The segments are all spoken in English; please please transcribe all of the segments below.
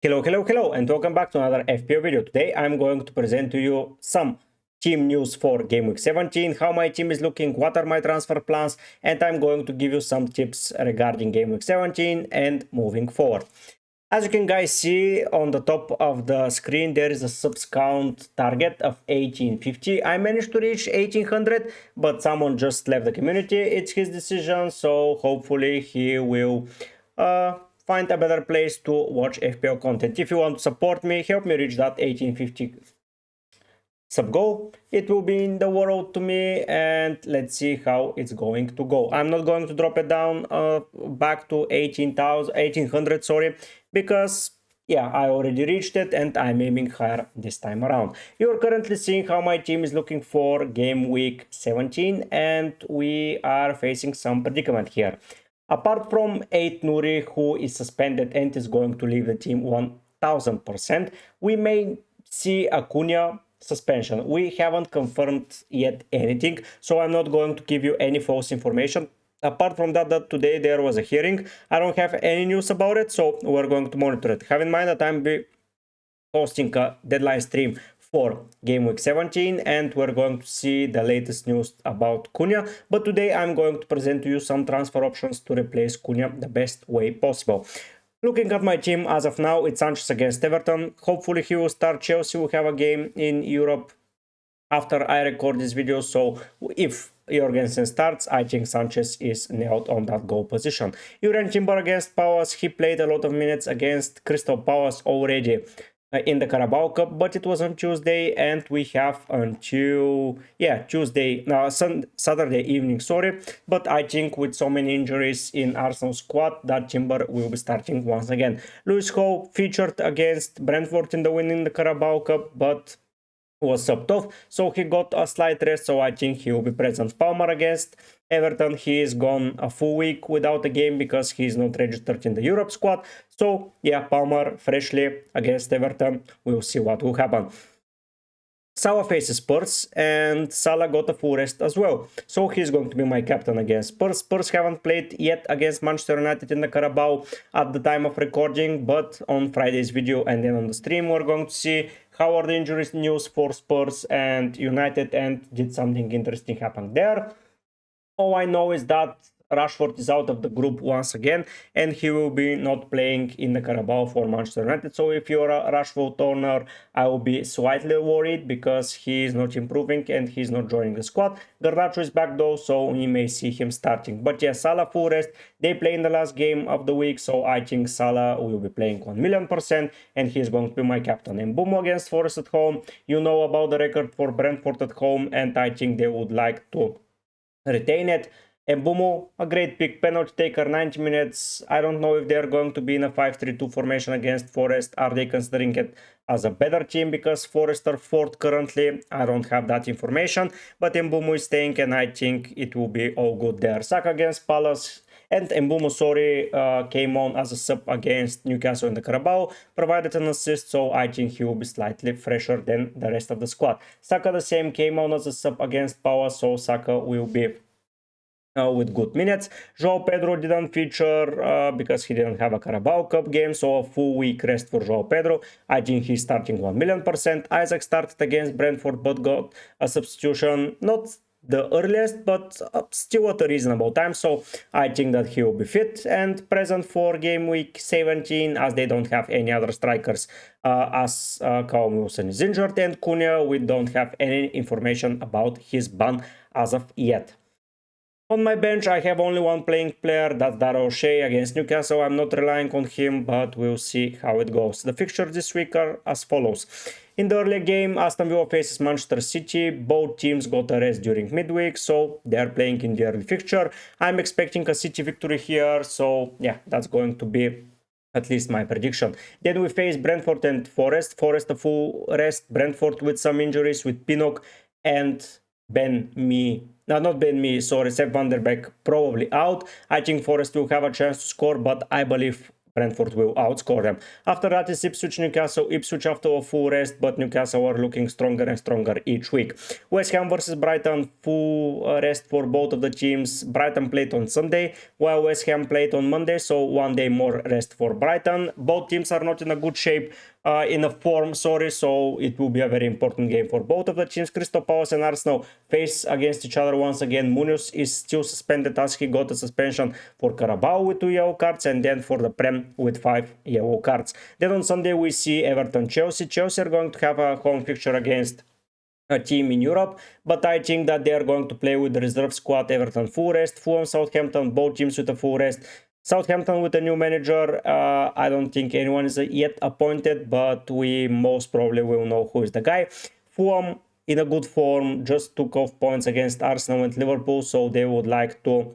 Hello, and welcome back to another FPL video. Today I'm going to present to you some team news for Gameweek 17, how my team is looking, what are my transfer plans, and I'm going to give you some tips regarding Gameweek 17 and moving forward. As you can guys see on the top of the screen, there is a subs count target of 1850. I managed to reach 1800, but someone just left the community. It's his decision, so hopefully he will find a better place to watch FPL content. If you want to support me, help me reach that 1850 sub goal. It will be in the world to me, and let's see how it's going to go. I'm not going to drop it down back to 1800, sorry, because yeah, I already reached it and I'm aiming higher this time around. You're currently seeing how my team is looking for game week 17, and we are facing some predicament here. Apart from 8 Nuri, who is suspended and is going to leave the team 1000%, we may see Acuna suspension. We haven't confirmed yet anything, so I'm not going to give you any false information. Apart from that today there was a hearing. I don't have any news about it, so we're going to monitor it. Have in mind that I'm hosting a deadline stream for Game Week 17, and we're going to see the latest news about Cunha. But today I'm going to present to you some transfer options to replace Cunha the best way possible. Looking at my team as of now, it's Sanchez against Everton. Hopefully he will start. Chelsea will have a game in Europe after I record this video, so if Jorgensen starts, I think Sanchez is nailed on that goal position. Jurgen Timber against Palace. He played a lot of minutes against Crystal Palace already in the Carabao Cup, but it was on Tuesday, and we have until Saturday evening, sorry. But I think with so many injuries in Arsenal squad, that Timber will be starting once again. Lewis Hall featured against Brentford in the win in the Carabao Cup, but was subbed off, so he got a slight rest, so I think he will be present. Palmer against Everton, he is gone a full week without a game because he is not registered in the Europe squad. So yeah, Palmer freshly against Everton. We'll see what will happen. Salah faces Spurs, and Salah got a full rest as well, so he's going to be my captain against Spurs. Spurs haven't played yet against Manchester United in the Carabao at the time of recording, but on Friday's video and then on the stream we're going to see how are the injuries news for Spurs and United, and did something interesting happen there. All I know is that Rashford is out of the group once again, and he will be not playing in the Carabao for Manchester United. So if you're a Rashford owner, I will be slightly worried because he is not improving and he's not joining the squad. Garnacho is back though, so we may see him starting. But yeah, Salah full rest. They play in the last game of the week, so I think Salah will be playing 1,000,000%, and he's going to be my captain. And Boom against Forest at home. You know about the record for Brentford at home, and I think they would like to retain it. And Mbumo, a great pick, penalty taker, 90 minutes. I don't know if they're going to be in a 5-3-2 formation against Forest. Are they considering it as a better team because Forest are fourth currently? I don't have that information, but Mbumo is staying, and I think it will be all good there. Saka against Palace, and Mbumo, sorry, came on as a sub against Newcastle in the Carabao, provided an assist, so I think he will be slightly fresher than the rest of the squad. Saka the same, came on as a sub against Palace, so Saka will be with good minutes. João Pedro didn't feature because he didn't have a Carabao Cup game, so a full week rest for João Pedro. I think he's starting 1,000,000%. Isaac started against Brentford but got a substitution, not the earliest, but still at a reasonable time, so I think that he will be fit and present for game week 17, as they don't have any other strikers, as Callum Wilson is injured, and Cunha, we don't have any information about his ban as of yet. On my bench, I have only one playing player, that's Darrell O'Shea against Newcastle. I'm not relying on him, but we'll see how it goes. The fixtures this week are as follows. In the early game, Aston Villa faces Manchester City. Both teams got a rest during midweek, so they're playing in the early fixture. I'm expecting a City victory here, so yeah, that's going to be at least my prediction. Then we face Brentford and Forest. Forest a full rest, Brentford with some injuries, with Pinnock and Sepp van der Beek probably out. I think Forest will have a chance to score, but I believe Brentford will outscore them. After that is Ipswich, Newcastle. Ipswich after a full rest, but Newcastle are looking stronger and stronger each week. West Ham versus Brighton, full rest for both of the teams. Brighton played on Sunday, while West Ham played on Monday, so 1 day more rest for Brighton. Both teams are not in a good shape, in a form, sorry, so it will be a very important game for both of the teams. Crystal Palace and Arsenal face against each other once again. Munoz is still suspended as he got a suspension for Carabao with 2 yellow cards, and then for the Prem with 5 yellow cards. Then on Sunday we see Everton-Chelsea. Chelsea are going to have a home fixture against a team in Europe, but I think that they are going to play with the reserve squad. Everton full rest, Fulham, Southampton, both teams with a full rest. Southampton with a new manager, I don't think anyone is yet appointed, but we most probably will know who is the guy. Fulham in a good form, just took off points against Arsenal and Liverpool, so they would like to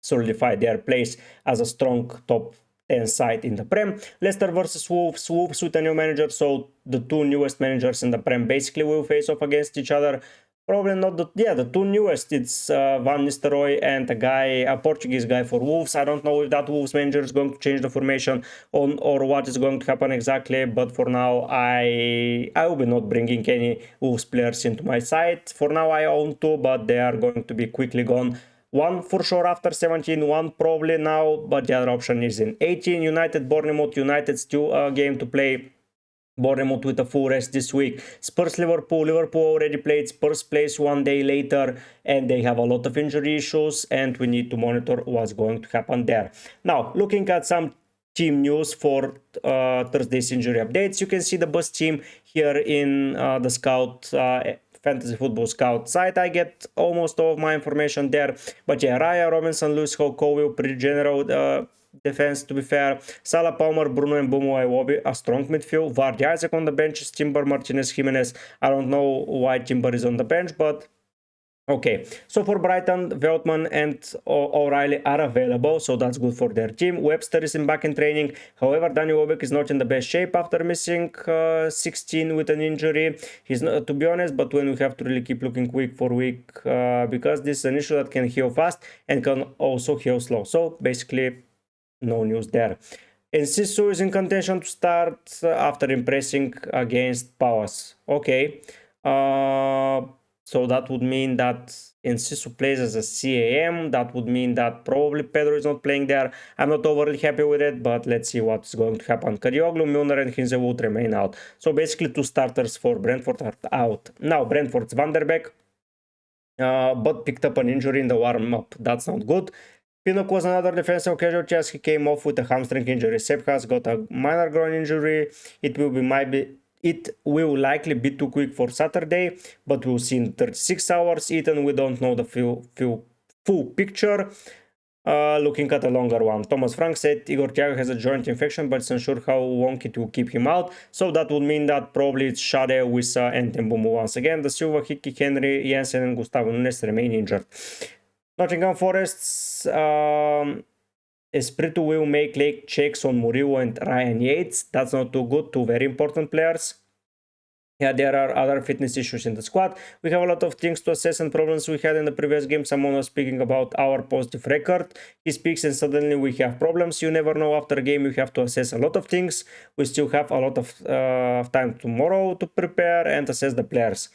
solidify their place as a strong top 10 side in the Prem. Leicester versus Wolves. Wolves with a new manager, so the two newest managers in the Prem basically will face off against each other. Probably not the two newest. It's Van Nistelrooy and a Portuguese guy for Wolves. I don't know if that Wolves manager is going to change the formation or what is going to happen exactly. But for now, I will be not bringing any Wolves players into my side. For now, I own 2, but they are going to be quickly gone. 1 for sure after 17, 1 probably now, but the other option is in 18. United, Bournemouth. United still a game to play. Bournemouth with a full rest this week. Spurs, Liverpool. Liverpool already played. Spurs plays 1 day later, and they have a lot of injury issues, and we need to monitor what's going to happen there. Now, looking at some team news for Thursday's injury updates, you can see the bus team here in the Scout Fantasy Football Scout site. I get almost all of my information there, but yeah, Raya, Robinson, Lewis Hall, Colwill, pretty general defense, to be fair. Salah, Palmer, Bruno and Mbumo Iwobi, a strong midfield. Vardy, Isaac on the bench, Timber, Martinez, Jimenez. I don't know why Timber is on the bench, but okay. So for Brighton, Veltman and O'Reilly are available, so that's good for their team. Webster is back in training. However, Daniel Welbeck is not in the best shape after missing 16 with an injury. He's not, to be honest, but when we have to really keep looking week for week, because this is an issue that can heal fast and can also heal slow. So basically, no news there. Enciso is in contention to start after impressing against Palace. Okay. So that would mean that Enciso plays as a CAM. That would mean that probably Pedro is not playing there. I'm not overly happy with it, but let's see what's going to happen. Karioglu, Milner and Hinze would remain out. So basically 2 starters for Brentford are out. Now Brentford's Van der Beek, but picked up an injury in the warm-up. That's not good. Pinnock was another defensive casualty as he came off with a hamstring injury. Sepp has got a minor groin injury. It will likely be too quick for Saturday, but we'll see in 36 hours. Ethan, we don't know the full picture. Looking at a longer one. Thomas Frank said Igor Thiago has a joint infection, but it's unsure how long it will keep him out. So that would mean that probably it's Shade, Wissa and Mbumo once again. The Silva, Hickey, Henry, Jensen and Gustavo Nunes remain injured. Nottingham Forest's Espiritu will make late checks on Murillo and Ryan Yates. That's not too good, 2 very important players. Yeah, there are other fitness issues in the squad. We have a lot of things to assess and problems we had in the previous game. Someone was speaking about our positive record. He speaks and suddenly we have problems. You never know, after a game you have to assess a lot of things. We still have a lot of time tomorrow to prepare and assess the players.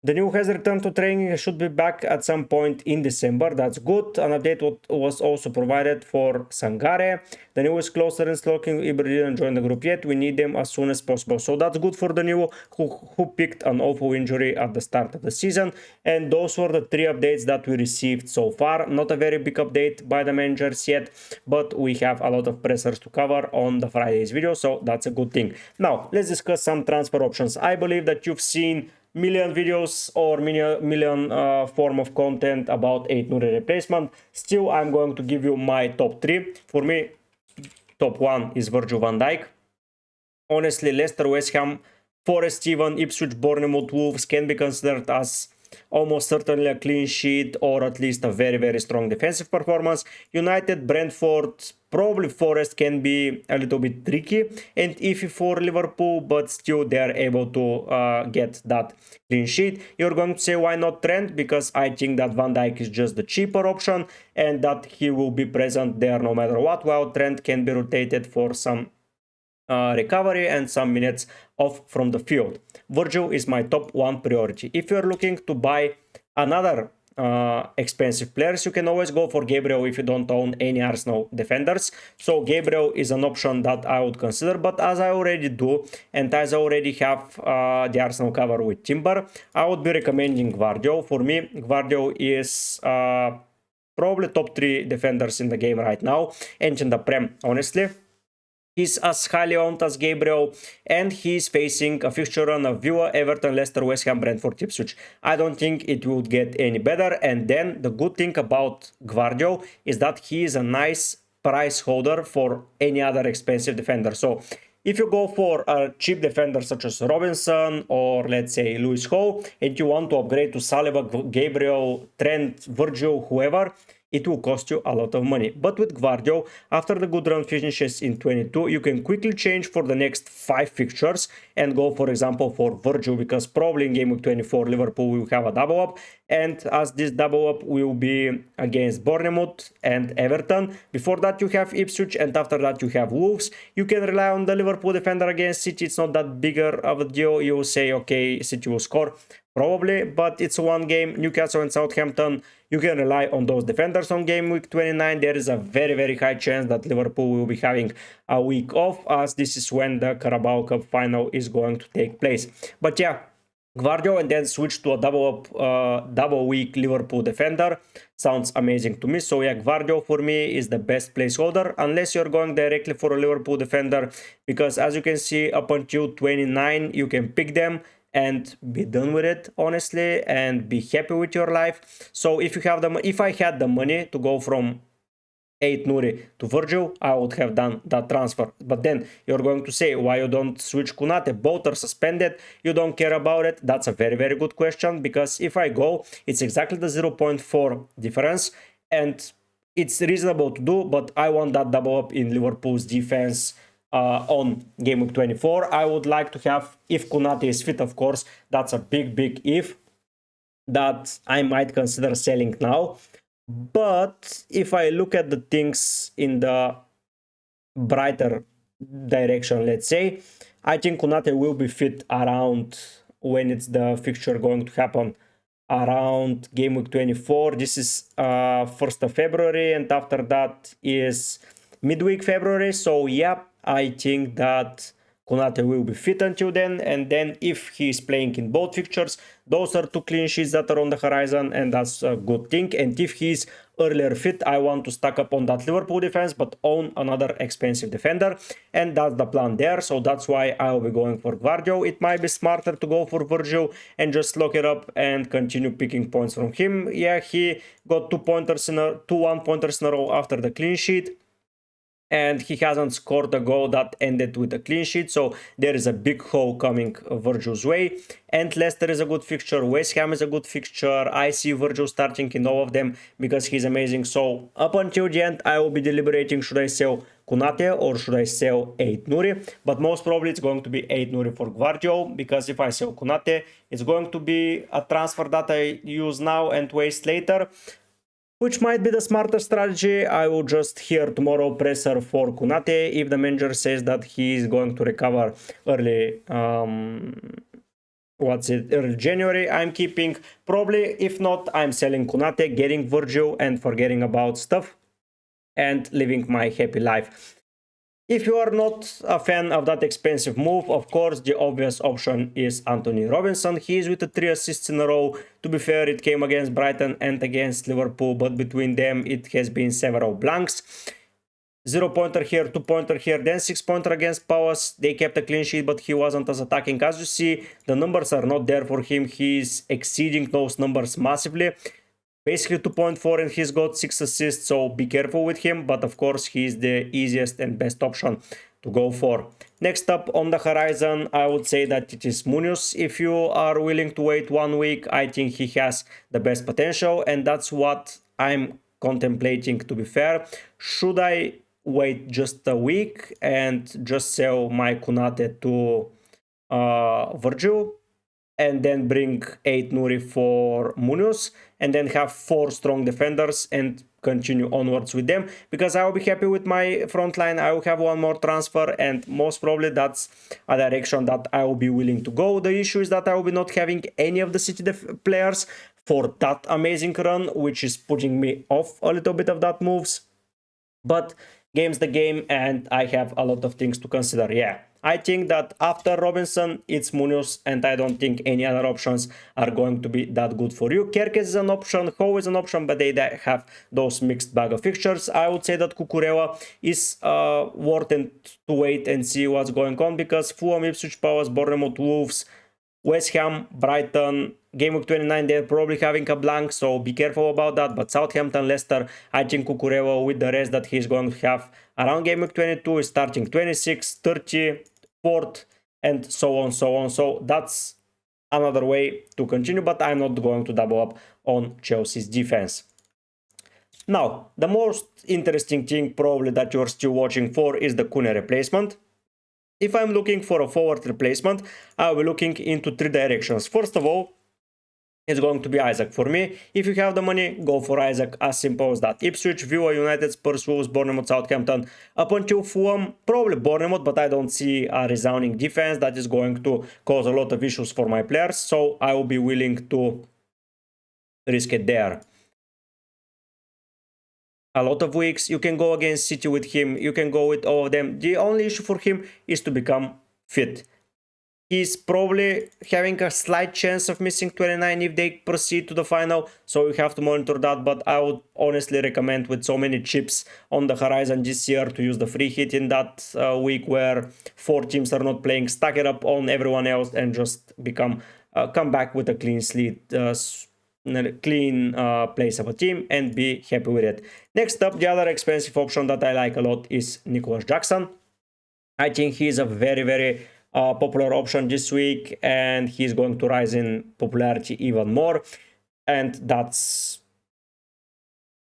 The new has returned to training. He should be back at some point in December. That's good. An update was also provided for Sangare. The new is closer and slowing. Ibra didn't join the group yet. We need them as soon as possible. So that's good for the new who picked an awful injury at the start of the season. And those were the 3 updates that we received so far. Not a very big update by the managers yet, but we have a lot of pressers to cover on the Friday's video, so that's a good thing. Now, let's discuss some transfer options. I believe that you've seen million videos or million form of content about 8 Nuri replacement. Still, I'm going to give you my top 3. For me, top 1 is Virgil van Dijk. Honestly, Leicester, West Ham, Forest, even Ipswich, Bournemouth, Wolves can be considered as almost certainly a clean sheet or at least a very strong defensive performance. United, Brentford, probably Forest can be a little bit tricky and iffy for Liverpool, but still they're able to get that clean sheet. You're going to say why not Trent? Because I think that Van Dijk is just the cheaper option and that he will be present there no matter what, while Trent can be rotated for some recovery and some minutes off from the field. Virgil is my top one priority. If you're looking to buy another expensive players, you can always go for Gabriel if you don't own any Arsenal defenders. So Gabriel is an option that I would consider, but as I already do and as I already have the Arsenal cover with Timber, I would be recommending Gvardiol. For me, Gvardiol is probably top 3 defenders in the game right now and in the Prem, honestly. He's as highly owned as Gabriel, and he's facing a fixture run of Villa, Everton, Leicester, West Ham, Brentford, Ipswich. I don't think it would get any better. And then the good thing about Gvardiol is that he is a nice price holder for any other expensive defender. So if you go for a cheap defender such as Robinson or let's say Lewis Hall, and you want to upgrade to Saliba, Gabriel, Trent, Virgil, whoever, it will cost you a lot of money. But with Gvardiol, after the good run finishes in 22, you can quickly change for the next 5 fixtures and go, for example, for Virgil, because probably in Game Week 24, Liverpool will have a double up. And as this double up will be against Bournemouth and Everton, before that you have Ipswich, and after that you have Wolves. You can rely on the Liverpool defender against City. It's not that bigger of a deal. You will say, okay, City will score. Probably, but it's one game. Newcastle and Southampton, you can rely on those defenders on Game Week 29. There is a very high chance that Liverpool will be having a week off, as this is when the Carabao Cup final is going to take place. But yeah, Gvardiol and then switch to a double week Liverpool defender sounds amazing to me. So yeah, Gvardiol for me is the best placeholder, unless you're going directly for a Liverpool defender, because as you can see, up until 29 you can pick them and be done with it, honestly, and be happy with your life. So if I had the money to go from 8 Nuri to Virgil, I would have done that transfer. But then you're going to say, why you don't switch Konate? Both are suspended, you don't care about it. That's a very good question, because if I go, it's exactly the 0.4 difference and it's reasonable to do, but I want that double up in Liverpool's defense on Game Week 24. I would like to have, if Konate is fit, of course, that's a big if, that I might consider selling now. But if I look at the things in the brighter direction, let's say, I think Konate will be fit around when it's the fixture going to happen, around Game Week 24. This is 1st of February, and after that is midweek February. So yeah, I think that Konate will be fit until then, and then if he is playing in both fixtures, those are 2 clean sheets that are on the horizon, and that's a good thing. And if he's earlier fit, I want to stack up on that Liverpool defense but own another expensive defender, and that's the plan there. So that's why I'll be going for Gvardiol. It might be smarter to go for Virgil and just lock it up and continue picking points from him. Yeah, he got 2 1-pointers in a row after the clean sheet, and he hasn't scored a goal that ended with a clean sheet, so there is a big hole coming Virgil's way. And Leicester is a good fixture, West Ham is a good fixture. I see Virgil starting in all of them because he's amazing. So up until the end, I will be deliberating, should I sell Konate or should I sell 8 Nuri? But most probably it's going to be 8 Nuri for Gvardiol, because if I sell Konate, it's going to be a transfer that I use now and waste later, which might be the smarter strategy. I will just hear tomorrow presser for Konate. If the manager says that he is going to recover early, early January, I'm keeping. Probably, if not, I'm selling Konate, getting Virgil and forgetting about stuff and living my happy life. If you are not a fan of that expensive move, of course, the obvious option is Anthony Robinson. He is with the 3 assists in a row. To be fair, it came against Brighton and against Liverpool, but between them, it has been several blanks. 0-pointer here, 2-pointer here, then 6-pointer against Palace. They kept a clean sheet, but he wasn't as attacking. As you see, the numbers are not there for him. He's exceeding those numbers massively. Basically 2.4 and he's got 6 assists, so be careful with him. But of course, he's the easiest and best option to go for. Next up on the horizon, I would say that it is Munoz. If you are willing to wait 1 week, I think he has the best potential, and that's what I'm contemplating, to be fair. Should I wait just a week and just sell my Kunate to Virgil, and then bring 8 Nuri for Munoz, and then have 4 strong defenders and continue onwards with them, because I will be happy with my front line. I will have 1 more transfer, and most probably that's a direction that I will be willing to go. The issue is that I will be not having any of the City players for that amazing run, which is putting me off a little bit of that moves. But game's the game, and I have a lot of things to consider. Yeah, I think that after Robinson, it's Munoz, and I don't think any other options are going to be that good for you. Kerkez is an option, Ho is an option, but they have those mixed bag of fixtures. I would say that Cucurella is worth it to wait and see what's going on, because Fulham, Ipswich, Palace, Bournemouth, Wolves, West Ham, Brighton, Gameweek 29, they're probably having a blank, so be careful about that. But Southampton, Leicester, I think Cucurella, with the rest that he's going to have around Gameweek 22, is starting 26, 30, 4th, and so on, so on. So that's another way to continue, but I'm not going to double up on Chelsea's defense. Now, the most interesting thing probably that you're still watching for is the Kune replacement. If I'm looking for a forward replacement, I'll be looking into 3 directions. First of all, it's going to be Isaac for me. If you have the money, go for Isaac, as simple as that. Ipswich, Villa, United, Spurs, Wolves, Bournemouth, Southampton, up until Fulham, probably Bournemouth, but I don't see a resounding defense that is going to cause a lot of issues for my players, so I will be willing to risk it there. A lot of weeks, you can go against City with him, you can go with all of them. The only issue for him is to become fit. He's probably having a slight chance of missing 29 if they proceed to the final, so you have to monitor that. But I would honestly recommend, with so many chips on the horizon this year, to use the free hit in that week where 4 teams are not playing, stack it up on everyone else, and just come back with a clean slate, clean place of a team, and be happy with it. Next up, the other expensive option that I like a lot is Nicholas Jackson. I think he's a very, very popular option this week, and he's going to rise in popularity even more, and that's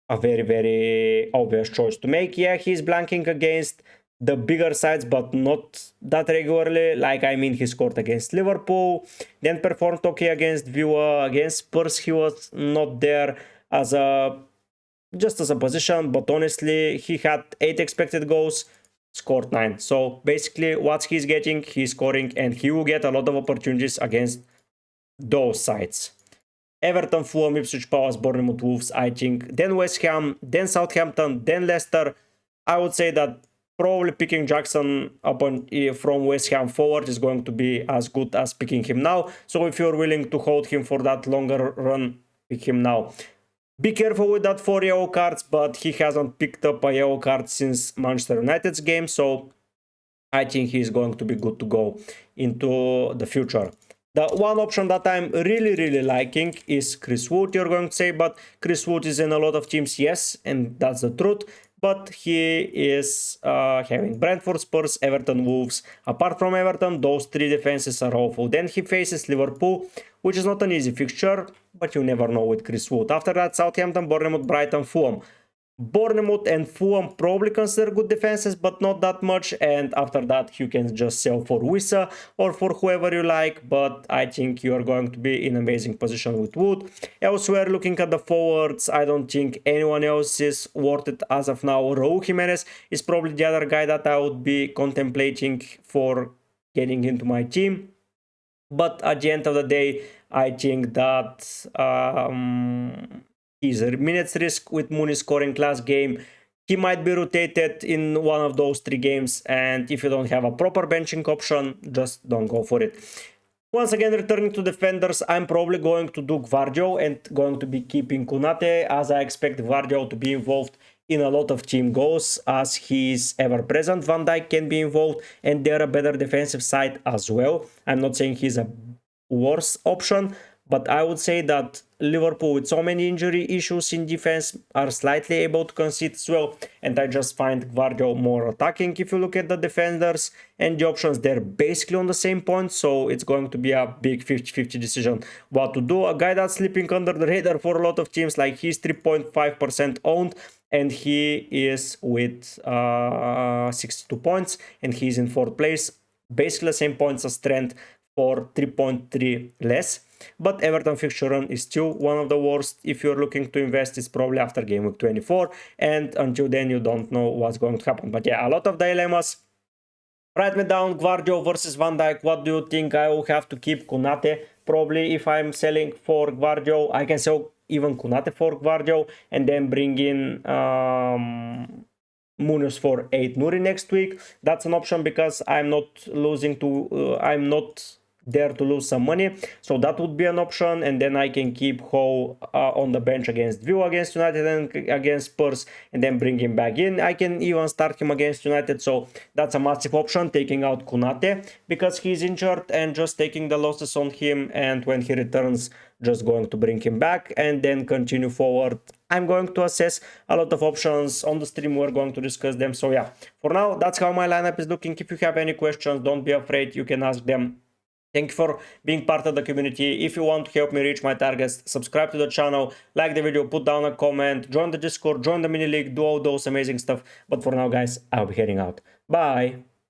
a very, very obvious choice to make. Yeah, he's blanking against the bigger sides, but not that regularly. Like, I mean, he scored against Liverpool, then performed okay against Villa, against Spurs he was not there as just as a position, but honestly, he had 8 expected goals, scored 9. So basically, what he's getting, he's scoring, and he will get a lot of opportunities against those sides. Everton, Fulham, Ipswich, Palace, Bournemouth, Wolves, I think. Then West Ham, then Southampton, then Leicester. I would say that probably picking Jackson from West Ham forward is going to be as good as picking him now. So if you're willing to hold him for that longer run, pick him now. Be careful with that 4 yellow cards, but he hasn't picked up a yellow card since Manchester United's game, so I think he's going to be good to go into the future. The one option that I'm really, really liking is Chris Wood, you're going to say, but Chris Wood is in a lot of teams, yes, and that's the truth. But he is having Brentford, Spurs, Everton, Wolves. Apart from Everton, those 3 defenses are awful. Then he faces Liverpool, which is not an easy fixture, but you never know with Chris Wood. After that, Southampton, Bournemouth, Brighton, Fulham. Bournemouth and Fulham probably consider good defenses, but not that much. And after that, you can just sell for Wissa or for whoever you like. But I think you are going to be in amazing position with Wood. Elsewhere, looking at the forwards, I don't think anyone else is worth it as of now. Raul Jimenez is probably the other guy that I would be contemplating for getting into my team. But at the end of the day, I think that he's a minutes risk with Mooney scoring last game. He might be rotated in one of those 3 games, and if you don't have a proper benching option, just don't go for it. Once again, returning to defenders, I'm probably going to do Gvardiol and going to be keeping Kunate, as I expect Gvardiol to be involved in a lot of team goals as he is ever present. Van Dijk can be involved, and they're a better defensive side as well. I'm not saying he's a worse option, But I would say that Liverpool, with so many injury issues in defense, are slightly able to concede as well. And I just find Gvardiol more attacking. If you look at the defenders and the options, they're basically on the same point. So it's going to be a big 50-50 decision what to do. A guy that's slipping under the radar for a lot of teams, like he's 3.5% owned. And he is with 62 points. And he's in 4th place. Basically the same points as Trent for 3.3 less. But Everton fixture run is still one of the worst. If you're looking to invest, it's probably after game week 24, and until then you don't know what's going to happen. But yeah, a lot of dilemmas. Write me down Gvardiol versus Van Dijk. What do you think? I will have to keep Konate. Probably if I'm selling for Gvardiol, I can sell even Konate for Gvardiol and then bring in Munoz for 8 Nuri next week. That's an option because I'm not losing to I'm not there to lose some money, so that would be an option. And then I can keep Ho on the bench against Villa, against United, and against Spurs, and then bring him back in. I can even start him against United, so that's a massive option, taking out Konate because he's injured and just taking the losses on him, and when he returns just going to bring him back and then continue forward. I'm going to assess a lot of options on the stream. We're going to discuss them. So yeah, for now, that's how my lineup is looking. If you have any questions, don't be afraid, you can ask them. Thank you for being part of the community. If you want to help me reach my targets, subscribe to the channel, like the video, put down a comment, join the Discord, join the mini league, do all those amazing stuff. But for now, guys, I'll be heading out. Bye!